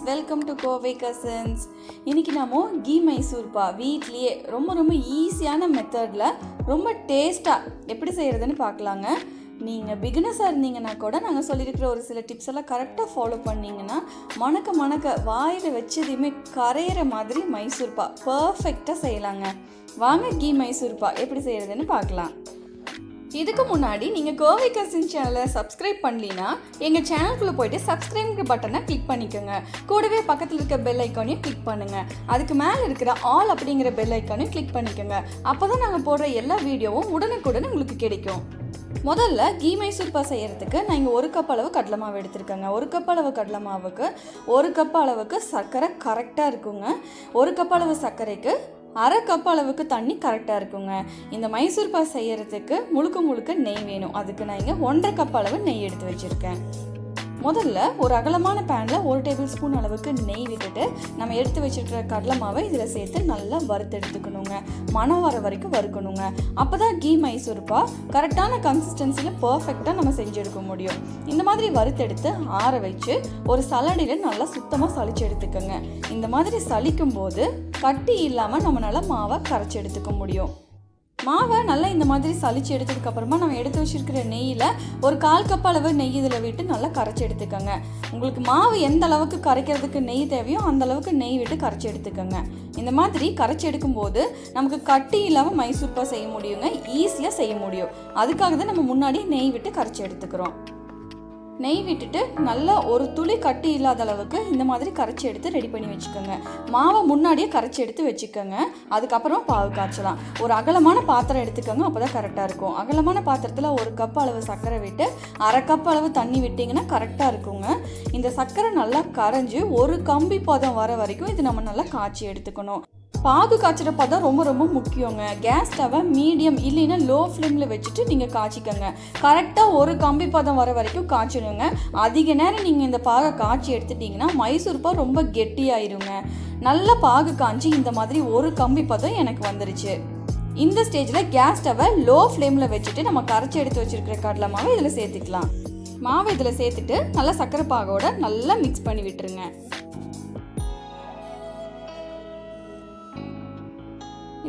Welcome to Kovai cousins. இன்றைக்கி நம்ம key Mysore pak வீட்லேயே ரொம்ப ஈஸியான மெத்தடில் ரொம்ப டேஸ்ட்டாக எப்படி செய்கிறதுன்னு பார்க்கலாங்க. நீங்கள் பிகினஸாக இருந்தீங்கன்னா கூட நாங்கள் சொல்லியிருக்கிற ஒரு சில டிப்ஸ் எல்லாம் கரெக்டாக ஃபாலோ பண்ணிங்கன்னா மணக்க வாயில் வச்சதையுமே கரையிற மாதிரி மைசூர்பா பர்ஃபெக்டாக செய்யலாங்க. வாங்க கீ மைசூர்பா எப்படி செய்கிறதுன்னு பார்க்கலாம். இதுக்கு முன்னாடி நீங்கள் கோவை கசின் சேனலை சப்ஸ்கிரைப் பண்ணலின்னா எங்கள் சேனலுக்குள்ளே போய்ட்டு சப்ஸ்கிரைப்ங்கிற பட்டனை கிளிக் பண்ணிக்கோங்க. கூடவே பக்கத்தில் இருக்க பெல் ஐக்கானையும் கிளிக் பண்ணுங்கள். அதுக்கு மேலே இருக்கிற ஆல் அப்படிங்கிற பெல் ஐக்கானையும் கிளிக் பண்ணிக்கோங்க. அப்போ தான் நாங்கள் போடுற எல்லா வீடியோவும் உடனுக்குடன் உங்களுக்கு கிடைக்கும். முதல்ல கீ மைசூர்பா செய்கிறதுக்கு நான் இங்கே 1 கப் அளவு கடலை மாவு எடுத்துருக்கேங்க. 1 கப் அளவு கடலை மாவுக்கு 1 கப் அளவுக்கு சர்க்கரை கரெக்டாக இருக்குங்க. 1 கப் அளவு சர்க்கரைக்கு 1/2 கப் அளவுக்கு தண்ணி கரெக்டாக இருக்குங்க. இந்த மைசூர்பா செய்கிறதுக்கு முழுக்க நெய் வேணும். அதுக்கு நான் இங்கே 1.5 கப் அளவு நெய் எடுத்து வச்சுருக்கேன். முதல்ல ஒரு அகலமான பேனில் 1 டேபிள் ஸ்பூன் அளவுக்கு நெய் விட்டுட்டு நம்ம எடுத்து வச்சுருக்கிற கடலை மாவை இதில் சேர்த்து நல்லா வறுத்து எடுத்துக்கணுங்க. மணம் வர வரைக்கும் வறுக்கணுங்க. அப்போ தான் கீ மைசூர்பா கரெக்டான கன்சிஸ்டன்சியில் பர்ஃபெக்டாக நம்ம செஞ்செடுக்க முடியும். இந்த மாதிரி வறுத்தெடுத்து ஆற வச்சு ஒரு சலடையில் நல்லா சுத்தமாக சளிச்சு எடுத்துக்கோங்க. இந்த மாதிரி சலிக்கும் போது கட்டி இல்லாமல் நம்மளால் மாவை கரைச்சி எடுத்துக்க முடியும். மாவை நல்லா இந்த மாதிரி சளிச்சு எடுத்ததுக்கப்புறமா நம்ம எடுத்து வச்சுருக்கிற நெய்யில் ஒரு 1/4 கப் அளவு நெய் இதில் விட்டு நல்லா கரைச்சி எடுத்துக்கோங்க. உங்களுக்கு மாவு எந்த அளவுக்கு கரைக்கிறதுக்கு நெய் தேவையோ அந்த அளவுக்கு நெய் விட்டு கரைச்சி எடுத்துக்கோங்க. இந்த மாதிரி கரைச்சி எடுக்கும்போது நமக்கு கட்டி இல்லாமல் மைசூர்பா செய்ய முடியுங்க. ஈஸியாக செய்ய முடியும். அதுக்காக தான் நம்ம முன்னாடி நெய் விட்டு கரைச்சி எடுத்துக்கிறோம். நெய் விட்டுட்டு நல்லா ஒரு துளி கட்டி இல்லாத அளவுக்கு இந்த மாதிரி கரைச்சி எடுத்து ரெடி பண்ணி வச்சுக்கோங்க. மாவை முன்னாடியே கரைச்சி எடுத்து வச்சுக்கோங்க. அதுக்கப்புறம் பாகு காய்ச்சலாம். ஒரு அகலமான பாத்திரம் எடுத்துக்கோங்க. அப்போ தான் கரெக்டாக இருக்கும். அகலமான பாத்திரத்தில் 1 கப் அளவு சர்க்கரை விட்டு 1/2 கப் அளவு தண்ணி விட்டிங்கன்னா கரெக்டாக இருக்குங்க. இந்த சர்க்கரை நல்லா கரைஞ்சி ஒரு கம்பி பதம் வர வரைக்கும் இது நம்ம நல்லா காய்ச்சி எடுத்துக்கணும். பாகு காய்ச்சிற பதம் ரொம்ப முக்கியங்க. கேஸ் ஸ்டவ்வை மீடியம் இல்லைன்னா லோ ஃப்ளேமில் வச்சுட்டு நீங்கள் காய்ச்சிக்கோங்க. கரெக்டாக ஒரு கம்பி பதம் வர வரைக்கும் காய்ச்சணுங்க. அதிக நேரம் நீங்கள் இந்த பாகை காய்ச்சி எடுத்துட்டிங்கன்னா மைசூர்பா ரொம்ப கெட்டியாயிருங்க. நல்லா பாகு காய்ச்சி இந்த மாதிரி ஒரு கம்பி பதம் எனக்கு வந்துருச்சு. இந்த ஸ்டேஜில் கேஸ் ஸ்டவ்வை லோ ஃப்ளேமில் வச்சுட்டு நம்ம கரைச்சி எடுத்து வச்சுருக்கிற கடலை மாவை இதில் சேர்த்துக்கலாம். மாவை இதில் சேர்த்துட்டு நல்லா சர்க்கரை பாகோட நல்லா மிக்ஸ் பண்ணி விட்டுருங்க.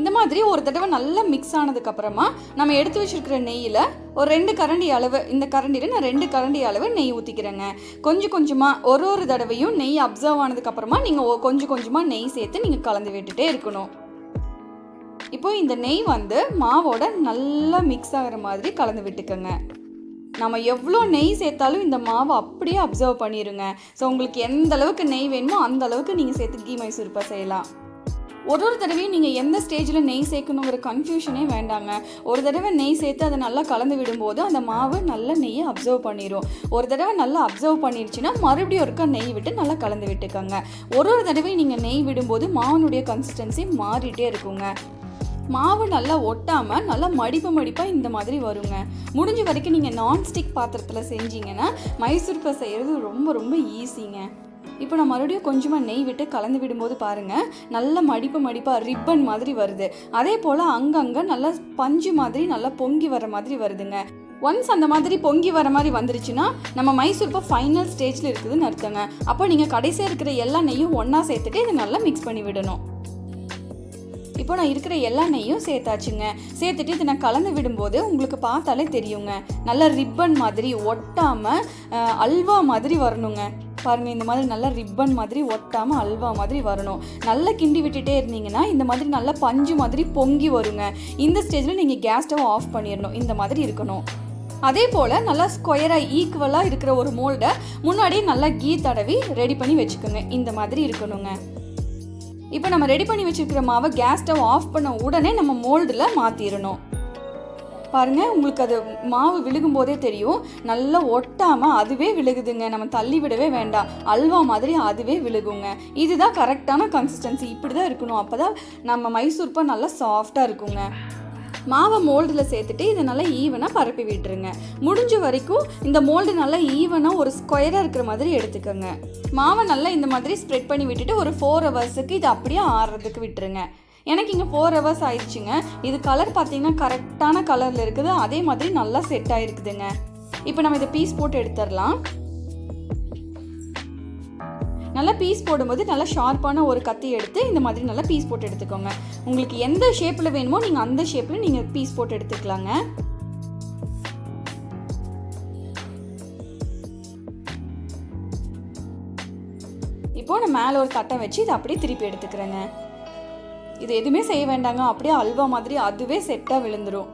இந்த மாதிரி ஒரு தடவை நல்லா மிக்ஸ் ஆனதுக்கப்புறமா நம்ம எடுத்து வச்சுருக்கிற நெய்யில் ஒரு 2 கரண்டி அளவு, இந்த கரண்டியில் நான் 2 கரண்டி அளவு நெய் ஊற்றிக்கிறேங்க. கொஞ்சமாக ஒரு தடவையும் நெய் அப்சர்வ் ஆனதுக்கப்புறமா நீங்கள் கொஞ்சமாக நெய் சேர்த்து நீங்கள் கலந்து விட்டுட்டே இருக்கணும். இப்போ இந்த நெய் மாவோட நல்லா மிக்ஸ் ஆகிற மாதிரி கலந்து விட்டுக்கோங்க. நம்ம எவ்வளோ நெய் சேர்த்தாலும் இந்த மாவை அப்படியே அப்சர்வ் பண்ணிடுங்க. ஸோ உங்களுக்கு எந்த அளவுக்கு நெய் வேணுமோ அந்த அளவுக்கு நீங்கள் சேர்த்து கீ மைசூர்பா செய்யலாம். ஒரு தடவையும் நீங்கள் எந்த ஸ்டேஜில் நெய் சேர்க்கணுங்கிற கன்ஃபியூஷனே வேண்டாங்க. ஒரு தடவை நெய் சேர்த்து அதை நல்லா கலந்து விடும்போது அந்த மாவு நல்லா நெய்யை அப்சர்வ் பண்ணிடும். ஒரு தடவை நல்லா அப்சர்வ் பண்ணிடுச்சுன்னா மறுபடியும் ஒருக்கா நெய் விட்டு நல்லா கலந்து விட்டுக்கோங்க. ஒரு தடவையும் நீங்கள் நெய் விடும்போது மாவுனுடைய கன்சிஸ்டன்சி மாறிட்டே இருக்குங்க. மாவு நல்லா ஒட்டாமல் நல்லா மடிப்பாக இந்த மாதிரி வருங்க. முடிஞ்ச வரைக்கும் நீங்கள் நான்ஸ்டிக் பாத்திரத்தில் செஞ்சீங்கன்னா மைசூர்பா செய்கிறது ரொம்ப ஈஸிங்க. இப்போ நான் மறுபடியும் கொஞ்சமாக நெய் விட்டு கலந்து விடும்போது பாருங்கள், நல்ல மடிப்பாக ரிப்பன் மாதிரி வருது. அதே போல் அங்கங்கே நல்லா பஞ்சு மாதிரி நல்லா பொங்கி வர மாதிரி வருதுங்க. ஒன்ஸ் அந்த மாதிரி பொங்கி வர மாதிரி வந்துருச்சுன்னா நம்ம மைசூர்பா ஃபைனல் ஸ்டேஜில் இருக்குதுன்னு அர்த்தங்க. அப்போ நீங்கள் கடைசியாக இருக்கிற எல்லா நெய்யும் ஒன்றா சேர்த்துட்டு இதை நல்லா மிக்ஸ் பண்ணி விடணும். இப்போ நான் இருக்கிற எல்லா நெய்யும் சேர்த்தாச்சுங்க. சேர்த்துட்டு இதை நான் கலந்து விடும்போது உங்களுக்கு பார்த்தாலே தெரியுங்க, நல்லா ரிப்பன் மாதிரி ஒட்டாமல் அல்வா மாதிரி வரணுங்க. பாருங்கள், இந்த மாதிரி நல்லா ரிப்பன் மாதிரி ஒட்டாமல் அல்வா மாதிரி வரணும். நல்லா கிண்டி விட்டுட்டே இருந்தீங்கன்னா இந்த மாதிரி நல்லா பஞ்சு மாதிரி பொங்கி வருங்க. இந்த ஸ்டேஜில் நீங்கள் கேஸ் ஸ்டவ் ஆஃப் பண்ணிடணும். இந்த மாதிரி இருக்கணும். அதே போல் நல்லா ஸ்கொயராக ஈக்குவலாக இருக்கிற ஒரு மோல்டை முன்னாடியே நல்லா கீ தடவி ரெடி பண்ணி வச்சுக்கோங்க. இந்த மாதிரி இருக்கணுங்க. இப்போ நம்ம ரெடி பண்ணி வச்சுருக்கிற மாவை கேஸ் ஸ்டவ் ஆஃப் பண்ண உடனே நம்ம மோல்டில் மாற்றிடணும். பாருங்கள், உங்களுக்கு அது மாவு விழுகும் போதே தெரியும், நல்லா ஒட்டாமல் அதுவே விழுகுதுங்க. நம்ம தள்ளி விடவே வேண்டாம். அல்வா மாதிரி அதுவே விழுகுங்க. இதுதான் கரெக்டான கன்சிஸ்டன்சி. இப்படி தான் இருக்கணும். அப்போ தான் நம்ம மைசூர்பா நல்லா சாஃப்டாக இருக்குங்க. மாவை மோல்டில் சேர்த்துட்டு இதை நல்லா ஈவனாக பரப்பி விட்டுருங்க. முடிஞ்ச வரைக்கும் இந்த மோல்டு நல்லா ஈவனாக ஒரு ஸ்கொயராக இருக்கிற மாதிரி எடுத்துக்கோங்க. மாவை நல்லா இந்த மாதிரி ஸ்ப்ரெட் பண்ணி விட்டுட்டு ஒரு 4 ஹவர்ஸுக்கு இது அப்படியே ஆறுறதுக்கு விட்டுருங்க. எனக்கு இங்கே 4 ஹவர்ஸ் ஆயிடுச்சுங்க. இது கலர் பார்த்தீங்கன்னா கரெக்டான கலரில் இருக்குது. அதே மாதிரி நல்லா செட் ஆகிருக்குதுங்க. இப்போ நம்ம இதை பீஸ் போட்டு எடுத்துடலாம். நல்லா பீஸ் போடும்போது நல்லா ஷார்ப்பான ஒரு கத்தி எடுத்து இந்த மாதிரி நல்லா பீஸ் போட்டு எடுத்துக்கோங்க. உங்களுக்கு எந்த ஷேப்பில் வேணுமோ நீங்கள் அந்த ஷேப்பில் நீங்கள் பீஸ் போட்டு எடுத்துக்கலாங்க. இப்போது நான் மேலே ஒரு தட்டை வச்சு இதை அப்படியே திருப்பி எடுத்துக்கிறேங்க. இது எதுவுமே செய்ய வேண்டாங்க, அப்படியே அல்வா மாதிரி அதுவே செட்டாக விழுந்துடும்.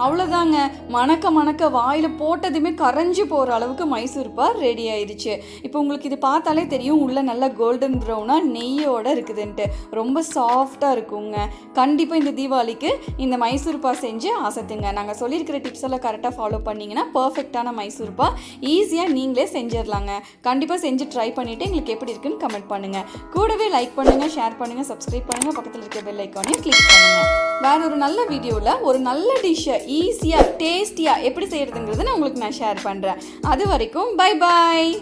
அவ்வளோதாங்க. மணக்க மணக்க வாயில் போட்டதுமே கரைஞ்சி போகிற அளவுக்கு மைசூர்பா ரெடி ஆயிடுச்சு. இப்போ உங்களுக்கு இது பார்த்தாலே தெரியும் உள்ளே நல்லா கோல்டன் ப்ரௌனாக நெய்யோடு இருக்குதுன்ட்டு. ரொம்ப சாஃப்டாக இருக்குங்க. கண்டிப்பாக இந்த தீபாவளிக்கு இந்த மைசூர்பா செஞ்சு அசத்துங்க. நாங்கள் சொல்லியிருக்கிற டிப்ஸ் எல்லாம் கரெக்டாக ஃபாலோ பண்ணிங்கன்னா பர்ஃபெக்டான மைசூர்பா ஈஸியாக நீங்களே செஞ்சிடலாங்க. கண்டிப்பாக செஞ்சு ட்ரை பண்ணிவிட்டு எங்களுக்கு எப்படி இருக்குன்னு கமெண்ட் பண்ணுங்கள். கூடவே லைக் பண்ணுங்கள், ஷேர் பண்ணுங்கள், சப்ஸ்கிரைப் பண்ணுங்கள், பக்கத்தில் இருக்க பெல் ஐக்கானையும் கிளிக் பண்ணுங்கள். வேற ஒரு நல்ல வீடியோவில் ஒரு நல்ல டிஷ்ஷை ஈஸியாக டேஸ்டியாக எப்படி செய்கிறதுங்கிறத நான் உங்களுக்கு ஷேர் பண்ணுறேன். அது வரைக்கும் பை பாய்.